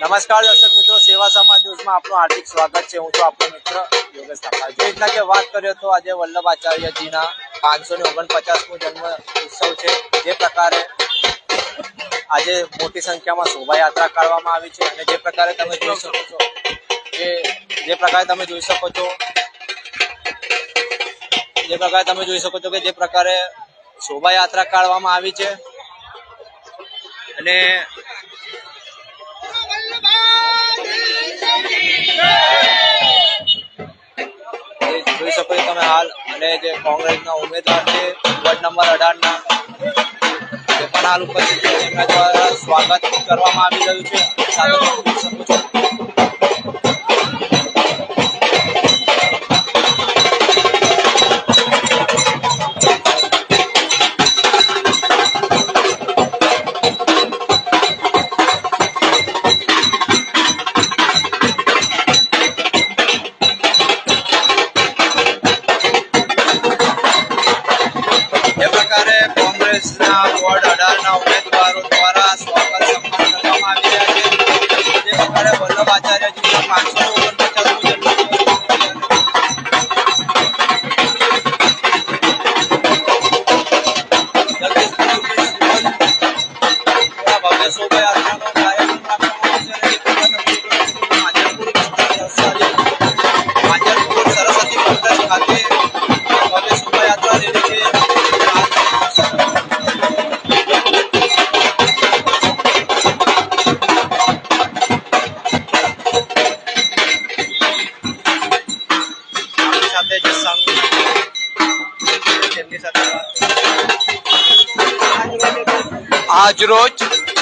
નમસ્કાર દર્શક મિત્રો, સેવા સમાજ ન્યૂઝમાં આપનું હાર્દિક સ્વાગત છે. હું છું આપનો મિત્ર યોગેશ ઠાકર. જે રીતના કે વાત કરીએ તો આજે વલ્લભાચાર્યજીના 549મો જન્મ ઉત્સવ છે. જે પ્રકારે આજે મોટી સંખ્યામાં શોભાયાત્રા કાઢવામાં આવી છે અને જે પ્રકારે તમે જોઈ શકો છો કે જે પ્રકારે તમે જોઈ શકો છો જે પ્રકારે શોભાયાત્રા કાઢવામાં આવી છે અને જોઈ શકો છો તમે હાલ. અને જે કોંગ્રેસના ઉમેદવાર છે વોર્ડ નંબર 18ના તે પણ હાલ ઉપસ્થિત છે. તેમના દ્વારા સ્વાગત કરવામાં આવી રહ્યું છે. સાથે જોઈ શકો છો કોંગ્રેસના વોર્ડ 18ના ઉમેદવારો દ્વારા સ્વાગત સન્માન કરવામાં આવી રહ્યા છે. જે પ્રકારે વલ્લભાચાર્યજીના 549મો ભવ્ય શોભાયાત્રાનો કાર્યક્રમ રાખવામાં સરસ્વતી કોમ્પ્લેક્સ ખાતે ભવ્ય શોભાયાત્રા રેલી છે. આજરોજ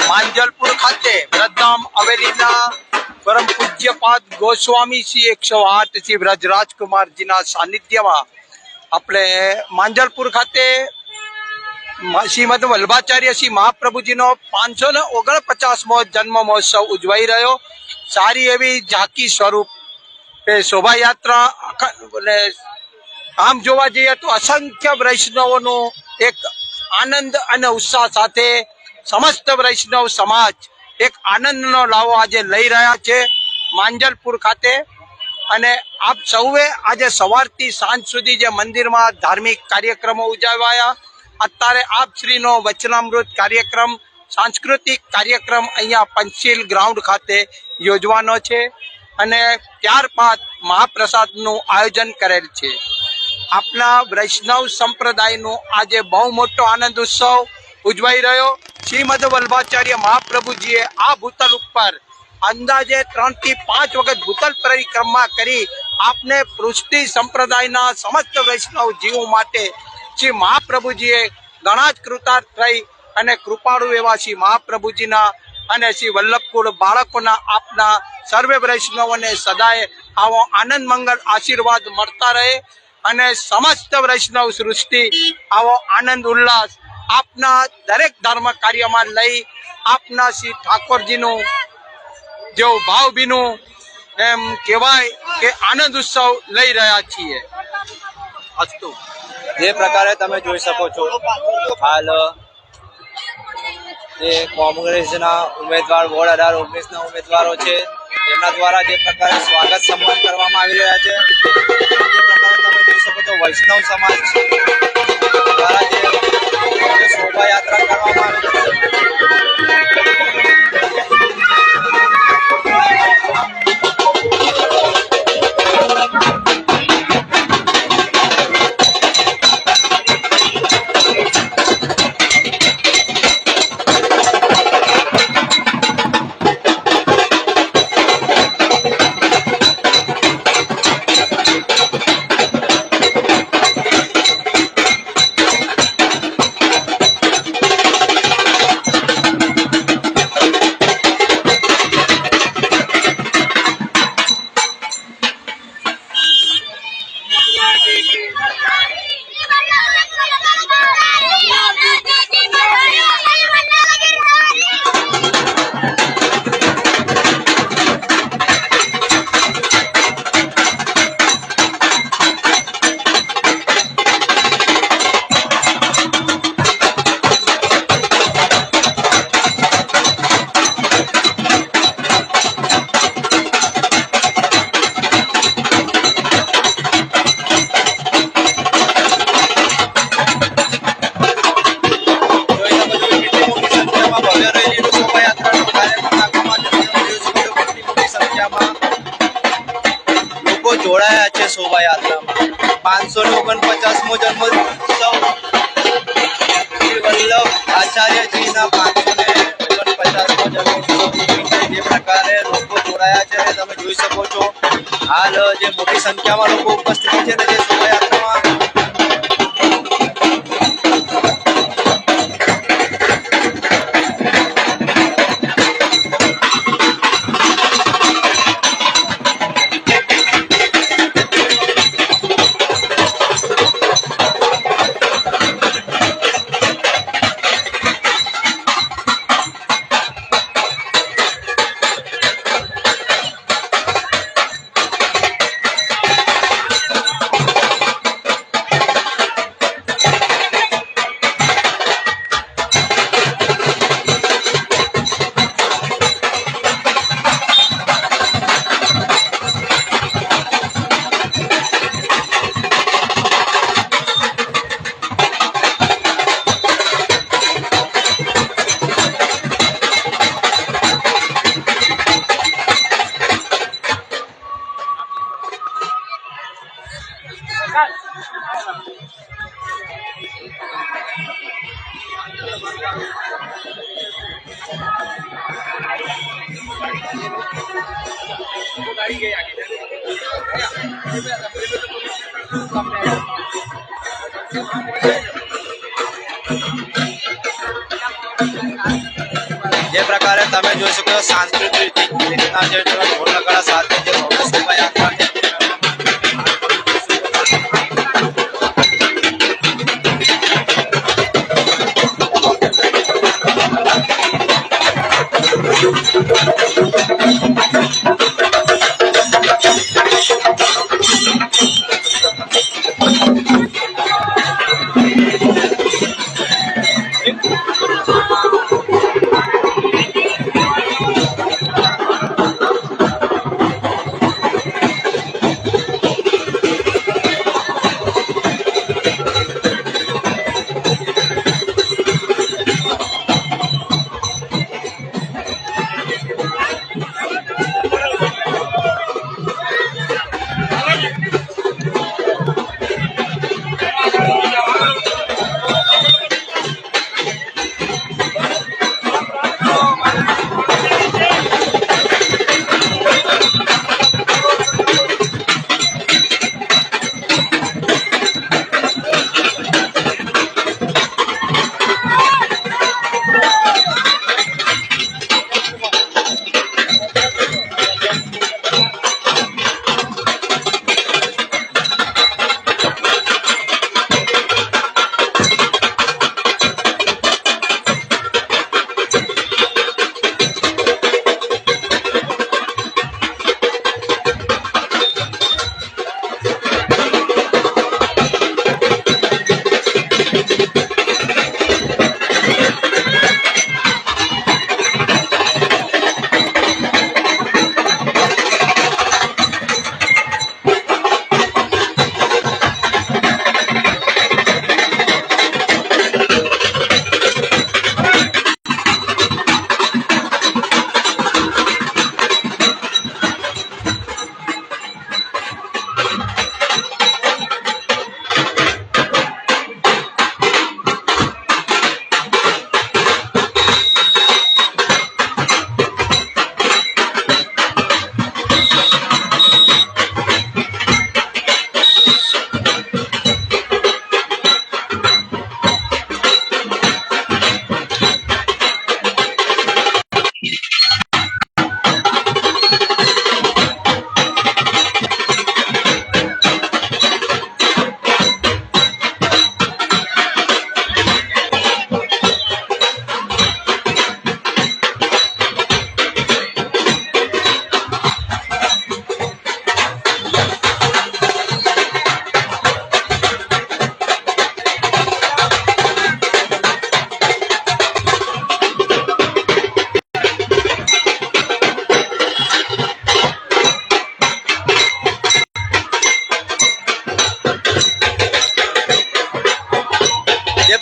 માંજલપુર ખાતે વ્રજધામ હવેલીના પરમ પૂજ્યપાદ ગોસ્વામી શ્રી 108 શ્રી વ્રજરાજકુમારજીના સાનિધ્યમાં આપણે માંજલપુર ખાતે શ્રીમદ વલ્લભાચાર્ય શ્રી મહાપ્રભુજીનો 549મો જન્મ મહોત્સવ ઉજવાઈ રહ્યો. સારી એવી ઝાંકી સ્વરૂપ શોભાયાત્રા અને આમ જોવા જઈએ તો અસંખ્ય વૈષ્ણવોનો એક આનંદ અને ઉત્સાહ સાથે સમસ્ત વૈષ્ણવ સમાજ એક આનંદનો લાવો આજે લઈ રહ્યા છે માંજલપુર ખાતે. અને આપ સૌએ આજે સવારથી સાંજ સુધી જે મંદિરમાં ધાર્મિક કાર્યક્રમો ઉજવાયા, અત્યારે આપ શ્રીનો વચનામૃત કાર્યક્રમ, સાંસ્કૃતિક કાર્યક્રમ અહીંયા પંચશીલ ગ્રાઉન્ડ ખાતે યોજવાનો છે અને ત્યારબાદ મહાપ્રસાદનું આયોજન કરેલ છે. આપના વૈષ્ણવ સંપ્રદાયનો આજે બહુ મોટો આનંદ ઉત્સવ ઉજવાઈ રહ્યો. શ્રીમદ વલ્લભાચાર્ય મહાપ્રભુજીએ આ ભૂતલ ઉપર અંદાજે 3 થી 5 વખત ભૂતલ પરિક્રમા કરી આપને પૃષ્ટિ સંપ્રદાયના સમસ્ત વૈષ્ણવ જીવો માટે શ્રી મહાપ્રભુજીએ ઘણા જ કૃતાર્થ થઈ અને કૃપાળુ એવા શ્રી મહાપ્રભુજીના અને શ્રી વલ્લભકુળ બાળકોના આપના સર્વે વૈષ્ણવોને સદાય આવો આનંદ મંગલ આશીર્વાદ મળતા રહે અને સમસ્ત વૈષ્ણવ સૃષ્ટિ આવો આનંદ ઉલ્લાસ આપના દરેક ધર્મ કાર્યમાં લઈ આપના શ્રી ઠાકોરજીનું જો ભાવભીનું એમ કહેવાય કે આનંદ ઉત્સવ લઈ રહ્યા છીએ. અસ્તુ. જે પ્રકારે તમે જોઈ શકો છો હાલ જે કોંગ્રેસના ઉમેદવાર વોર્ડ 18-19ના ઉમેદવારો છે તેમના દ્વારા જે પ્રકારે સ્વાગત સન્માન કરવામાં આવી રહ્યા છે. તમે જોઈ શકો છો વૈષ્ણવ સમાજ દ્વારા જે શોભાયાત્રા કરવામાં આવી છે. છે શોભાયાત્રામાં. 549મો જન્મોત્સવ શ્રી વલ્લભ આચાર્યજીના 549મો જન્મોત્સવ જે પ્રકારે લોકો જોડાયા છે અને તમે જોઈ શકો છો હાલ જે મોટી સંખ્યામાં લોકો ઉપસ્થિત છે ને જે શોભાયાત્રામાં જે પ્રકારે તમે જોઈ શકો છો સાંસ્કૃતિક રીતના જે ઢોલ નગારા સાથે જે ભવ્ય શોભાયાત્રા છે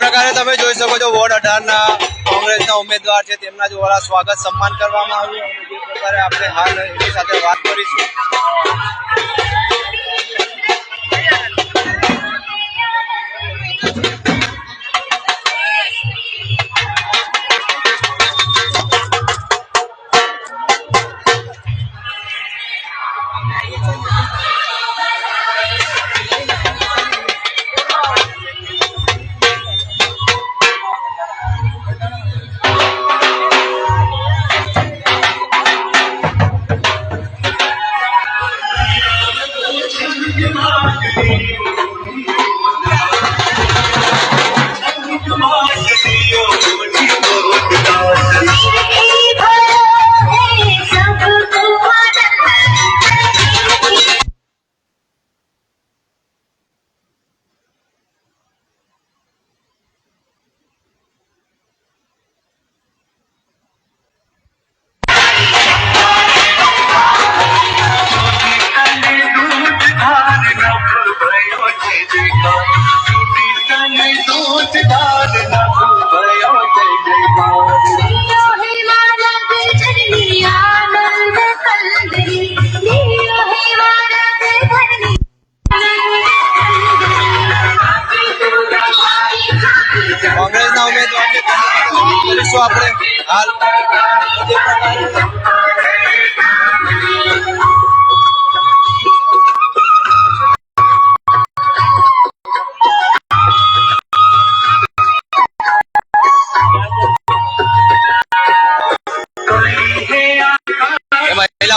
પ્રકારે તમે જોઈ શકો છો વોર્ડ 18ના કોંગ્રેસના ઉમેદવાર છે તેમના દ્વારા સ્વાગત સન્માન કરવામાં આવ્યું અને જે પ્રકારે આપણે હાલ એની સાથે વાત કરીશું.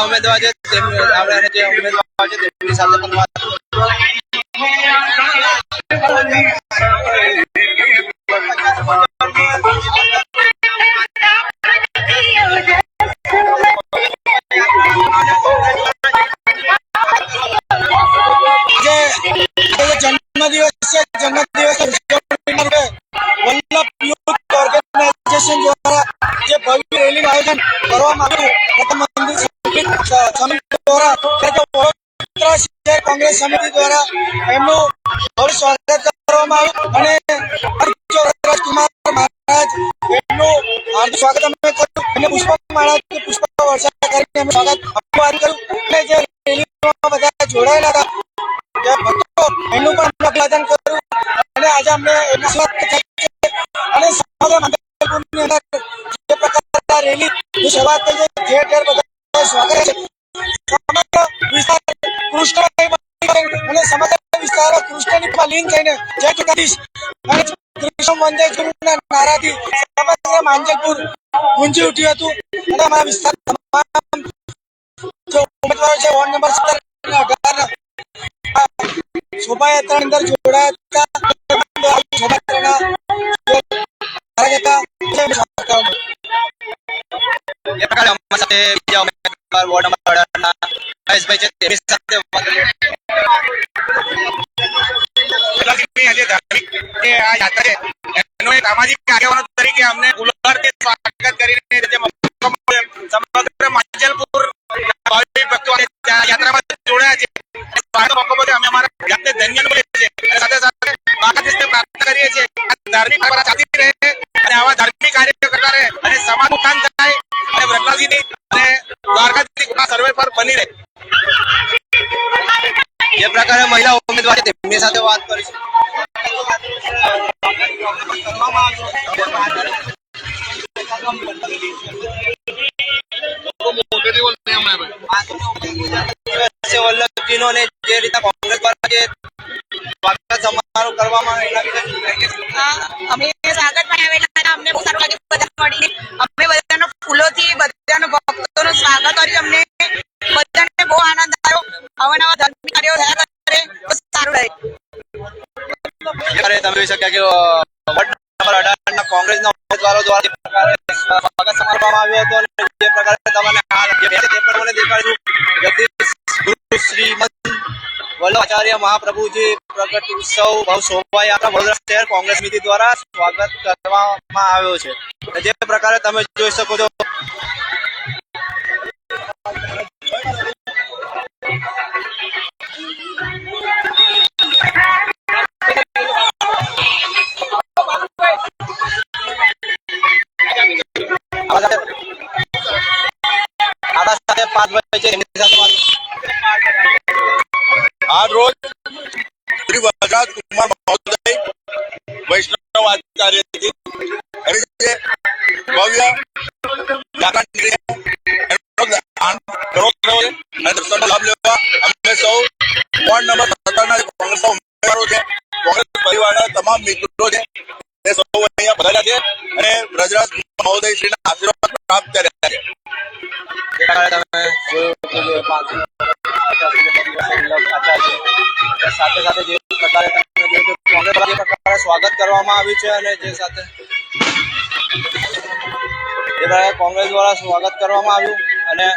મહિલા ઉમેદવાર છે આપણે જે ઉમેદવાર છે તેમની સાથે પણ વાત જન્મદિવસ છે, જન્મદિવસ વલ્લભ યુથ ઓર્ગેનાઇઝેશન દ્વારા જે ભવ્ય રેલીનું આયોજન કરવામાં આવ્યું મંદિર સમિતિ દ્વારા વડોદરા શહેર કોંગ્રેસ સમિતિ દ્વારા એમનું ભવ્ય સ્વાગત કરવામાં આવ્યું અને રાજકુમાર મહારાજ એમનું હાર્દિક સ્વાગત અમે કર્યું અને પુષ્પમાળાથી પુષ્પ વર્ષા કરીને અમે સ્વાગત કર્યું અને જે રેલીમાં બધા જોડાયેલા હતા ભક્તો એનું પણ અભિવાદન કર્યું અને આજે અમને એમના સ્વાગત અને સમગ્ર માંજલપુરની અંદર જે પ્રકારના રેલી શરૂઆત થઈ છે ઠેર ઠેર બધા સ્વાગત છે. સમગ્ર વિસ્તાર કૃષ્ણ અને સમગ્ર વિસ્તાર કૃષ્ણની લીન થઈને જય જગદીશ અને કૃષ્ણ વંદે ગુરુના નારાથી સમગ્ર માંજલપુર ગુંજી ઉઠ્યું હતું અને અમારા વિસ્તાર તમામ જે ઉમેદવારો છે વોર્ડ નંબર 17 અને 18 શોભાયાત્રાની અંદર જોડાયા હતા. શોભાયાત્રાના એ પ્રકારે અમારી સાથે બીજા ઉમેદવાર વોર્ડ નંબર 18 ના મહેશભાઈ છે તેમની સાથે વાત કરીએ. આજે ધાર્મિક જે આ યાત્રા છે એનો એક સામાજિક આગેવાનો તરીકે અમને ગુલાબથી સ્વાગત કરીને જે સમગ્ર માંજલપુર ભાવિક ભક્તો યાત્રામાં જોડાયા છે સ્વાગત મોકો મળે અમે અમારા જાતે ધન્ય અનુભવીએ છીએ અને સાથે સાથે બાકાતને પ્રાર્થના કરીએ છીએ ધાર્મિક પરંપરા ચાલતી રહે અને આવા ધાર્મિક કાર્ય કરતા રહે અને સમાજનું કામ થાય અને વ્રતલાલજીની અને દ્વારકાધીશની સર્વે પર બની રહે. જે પ્રકારે મહિલા ઉમેદવાર છે તેમની સાથે વાત કરીશું. વલ્લભજીનો ને જે રીતે કોંગ્રેસ દ્વારા જે સ્વાગત સમારોહ કરવામાં અમે સ્વાગત પણ આવેલા હતા. અમને બહુ સારું લાગ્યું બધા મળીને. અમે બધાનો ફૂલોથી બધાનો ભક્તોનું સ્વાગત કર્યું. અમને બધાને બહુ આનંદ આવ્યો. અવાનવા ધાર્મિક કાર્યો થયા કરે તો સારું રહે. તમે જોઈ શક્યા કે વોર્ડ નંબર 18 ના કોંગ્રેસના ઉમેદવારો દ્વારા સ્વાગત સમારવામાં આવ્યો હતો અને જે પ્રકારે તમને હાલ જે તે પણ મને દેખાડ્યું જગદીશ ગુરુ શ્રીમદ વલ્લભાચાર્ય મહાપ્રભુજી પ્રગટ ઉત્સવ ભવ શોભાયાત્રા વડોદરા શહેર કોંગ્રેસ સમિતિ દ્વારા સ્વાગત કરવામાં આવ્યો છે. જે પ્રકારે તમે જોઈ શકો છો આપણા સાથે 5 ભાઈ છે એમની સાથે વાત. आज रोज श्री वरराज कुमार महोदय वैष्णव आचार्य जी भव्य जागरण दर्शन लाभ लेवा अमे सौ वोर्ड नंबर 17 कांग्रेस उम्मीदवारों છે कांग्रेस परिवाરના તમામ મિત્રો છે એ સૌ અહીંયા પધાર્યા છે અને વ્રજરાજ મહોદય શ્રીના આશીર્વાદ પ્રાપ્ત કર્યા છે. સાથે સાથે જે પ્રકારે કોંગ્રેસ જે પ્રકારે સ્વાગત કરવામાં આવ્યું છે અને જે સાથે જે પ્રકારે કોંગ્રેસ દ્વારા સ્વાગત કરવામાં આવ્યું